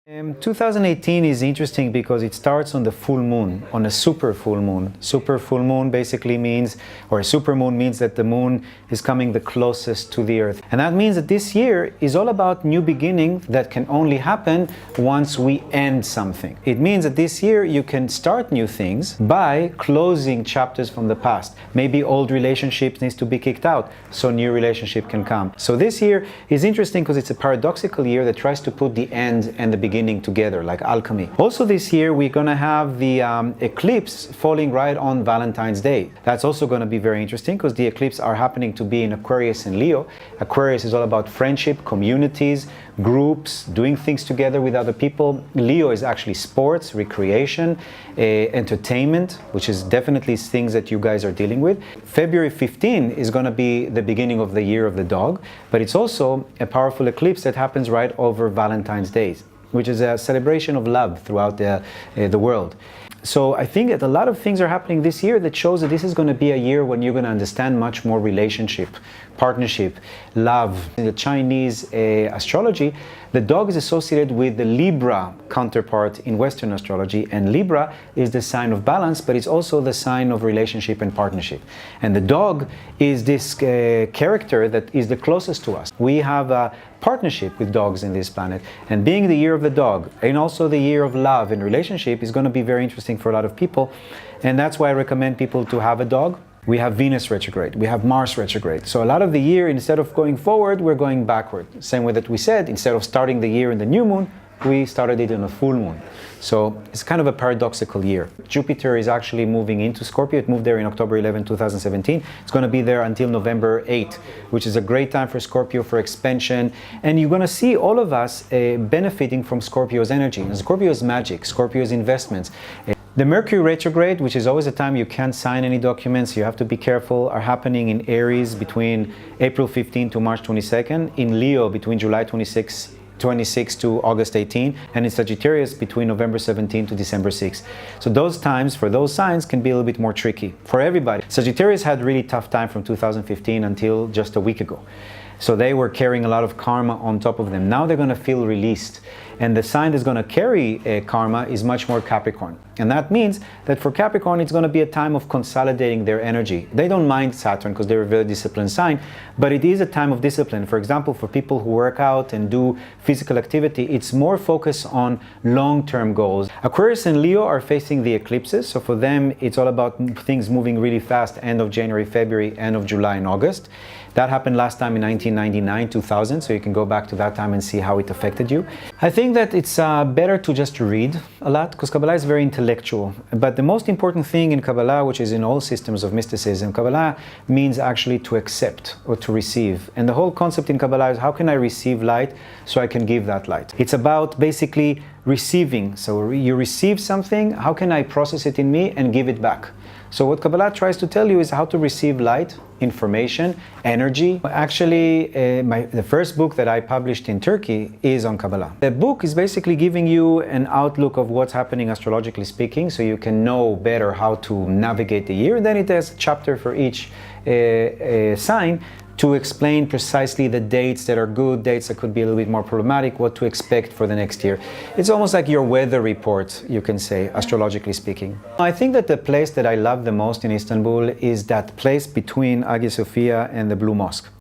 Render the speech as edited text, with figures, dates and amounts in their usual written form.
2018 is interesting because it starts on the full moon, on a super full moon. Super full moon basically means, or a super moon means that the moon is coming the closest to the earth. And that means that this year is all about new beginning that can only happen once we end something. It means that this year you can start new things by closing chapters from the past. Maybe old relationships needs to be kicked out so new relationship can come. So this year is interesting because it's a paradoxical year that tries to put the end and the beginning together, like alchemy. Also this year we're going to have the eclipse falling right on Valentine's Day. That's also going to be very interesting because the eclipse are happening to be in Aquarius and Leo. Aquarius is all about friendship, communities, groups, doing things together with other people. Leo is actually sports, recreation, entertainment, which is definitely things that you guys are dealing with. February 15 is going to be the beginning of the year of the dog, but it's also a powerful eclipse that happens right over Valentine's Day, which is a celebration of love throughout the world. So I think that a lot of things are happening this year that shows that this is going to be a year when you're going to understand much more relationship, partnership, love. In the Chinese astrology, the dog is associated with the Libra counterpart in Western astrology, and Libra is the sign of balance, but it's also the sign of relationship and partnership. And the dog is this character that is the closest to us. We have a partnership with dogs in this planet, and being the year of the dog and also the year of love and relationship is going to be very interesting for a lot of people, and that's why I recommend people to have a dog. We have Venus retrograde, we have Mars retrograde. So a lot of the year, instead of going forward, we're going backward. Same way that we said, instead of starting the year in the new moon, we started it in a full moon. So it's kind of a paradoxical year. Jupiter is actually moving into Scorpio. It moved there in October 11, 2017. It's going to be there until November 8, which is a great time for Scorpio, for expansion. And you're going to see all of us benefiting from Scorpio's energy. And Scorpio's magic, Scorpio's investments. The Mercury retrograde, which is always a time you can't sign any documents, you have to be careful, are happening in Aries between April 15 to March 22nd, in Leo between July 26 to August 18, and in Sagittarius between November 17 to December 6. So those times for those signs can be a little bit more tricky for everybody. Sagittarius had a really tough time from 2015 until just a week ago. So they were carrying a lot of karma on top of them. Now they're going to feel released. And the sign that's going to carry karma is much more Capricorn. And that means that for Capricorn, it's going to be a time of consolidating their energy. They don't mind Saturn because they're a very disciplined sign, but it is a time of discipline. For example, for people who work out and do physical activity, it's more focused on long-term goals. Aquarius and Leo are facing the eclipses. So for them, it's all about things moving really fast, end of January, February, end of July and August. That happened last time in 1999, 2000, so you can go back to that time and see how it affected you. I think that it's better to just read a lot, because Kabbalah is very intellectual. But the most important thing in Kabbalah, which is in all systems of mysticism, Kabbalah means actually to accept or to receive. And the whole concept in Kabbalah is how can I receive light so I can give that light. It's about basically receiving. So you receive something, how can I process it in me and give it back? So what Kabbalah tries to tell you is how to receive light, information, energy. Actually, the first book that I published in Turkey is on Kabbalah. The book is basically giving you an outlook of what's happening astrologically speaking, so you can know better how to navigate the year. And then it has a chapter for each sign to explain precisely the dates that are good, dates that could be a little bit more problematic, what to expect for the next year. It's almost like your weather report, you can say, astrologically speaking. I think that the place that I love the most in Istanbul is that place between Hagia Sophia and the Blue Mosque.